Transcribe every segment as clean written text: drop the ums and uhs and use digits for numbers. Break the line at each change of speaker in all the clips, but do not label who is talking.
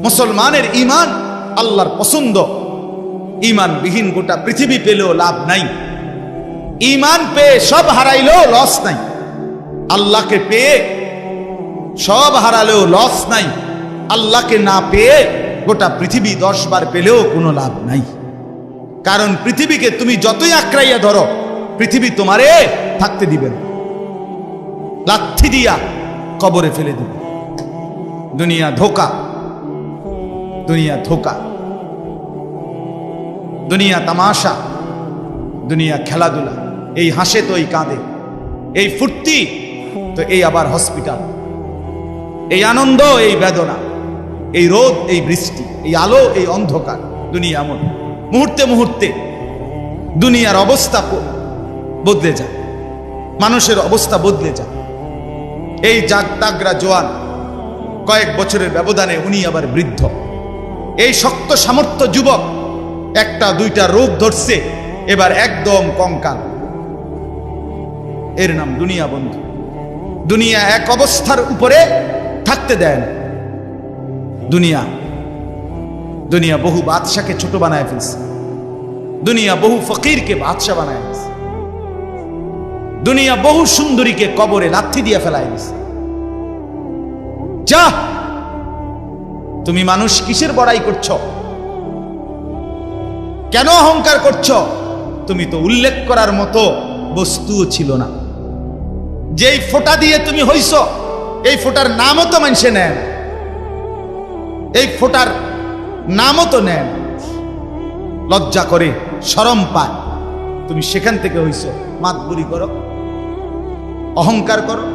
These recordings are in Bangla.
মুসলমানের ঈমান আল্লাহর পছন্দ। ঈমানবিহীন গোটা পৃথিবী পেলেও লাভ নাই, ঈমান পেয়ে সব হারাইলেও লস নাই। আল্লাহকে পেয়ে সব হারালেও লস নাই, আল্লাহকে না পেয়ে গোটা পৃথিবী 10 বার পেলেও কোনো লাভ নাই। কারণ পৃথিবীকে তুমি যতই আঁকড়াইয়া ধরো, পৃথিবী তোমারে থাকতে দিবে না, লাথি দিয়া কবরে ফেলে দিবে। দুনিয়া ধোকা, দুনিয়া ধোকা, দুনিয়া তামাশা, দুনিয়া খেলাধুলা। এই হাসে তো এই কাঁদে, এই ফুর্তি তো এই আবার হসপিটাল, এই আনন্দ এই বেদনা, এই রোদ এই বৃষ্টি, এই আলো এই অন্ধকার। দুনিয়া এমন, মুহূর্তে মুহূর্তে দুনিয়ার অবস্থা বদলে যায়, মানুষের অবস্থা বদলে যায়। এই তাগড়া জোয়ান, কয়েক বছরের ব্যবধানে উনি আবার বৃদ্ধ। এই শক্ত সামর্থ্য যুবক একটা দুইটা রোগ ধরছে, এবার একদম কঙ্কাল। এর নাম দুনিয়া বন্ধু। দুনিয়া এক অবস্থার উপরে থাকতে দেয় না। দুনিয়া দুনিয়া বহু বাদশাকে ছোট বানায় ফেলছে, দুনিয়া বহু ফকিরকে বাদশা বানায় ফেলছে, দুনিয়া বহু সুন্দরীকে কবরে লাথি দিয়ে ফেলায় দিছে। যা, তুমি মানুষ কিসের বড়াই করছো? কেন অহংকার করছো? তুমি তো উল্লেখ করার মতো বস্তুও ছিল না। যেই ফোঁটা দিয়ে তুমি হইছ, এই ফোঁটার নামও তো মানুষে নেন, এই ফোঁটার নামও তো নেন। লজ্জা করে, শরম পায়। তুমি সেখান থেকে হইছ। মাতবুরি করো, অহংকার করো।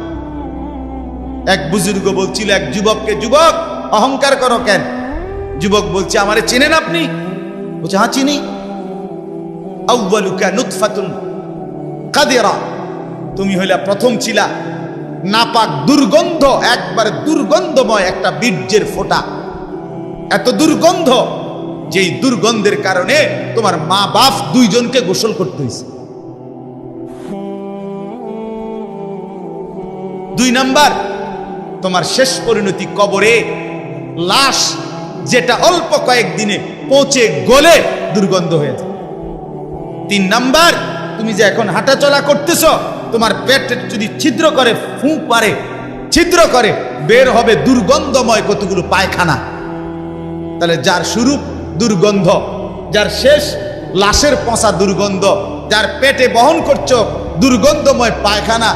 এক বুজুর্গ বলছিল এক যুবককে, যুবক অহংকার করো কেন? যুবক বলছে, আমারে চেনেন আপনি? বলছে, হ্যাঁ চিনি। আউয়ালুকা নুতফাতুন কাদিরা, তুমি হইলা প্রথম ছিলা নাপাক দুর্গন্ধ, একবার দুর্গন্ধময় একটা বীর্যের ফোঁটা। এত দুর্গন্ধ, যেই দুর্গন্ধের কারণে তোমার মা বাপ দুইজনকে গোসল করতে হয়েছে। 2 নাম্বার, তোমার শেষ পরিণতি কবরে, লাশ যেটা অল্প কয়েকদিনে পচে গলে দুর্গন্ধ হয়ে যায়। 3 নাম্বার, তুমি যে এখন হাঁটা চলা করতেছ, তোমার পেটে যদি ছিদ্র করে, ফুঁক পারে, ছিদ্র করে, বের হবে দুর্গন্ধময় কতগুলো পায়খানা। তাহলে যার শুরু দুর্গন্ধ, যার শেষ লাশের পচা দুর্গন্ধ, যার পেটে বহন করছো দুর্গন্ধময় পায়খানা,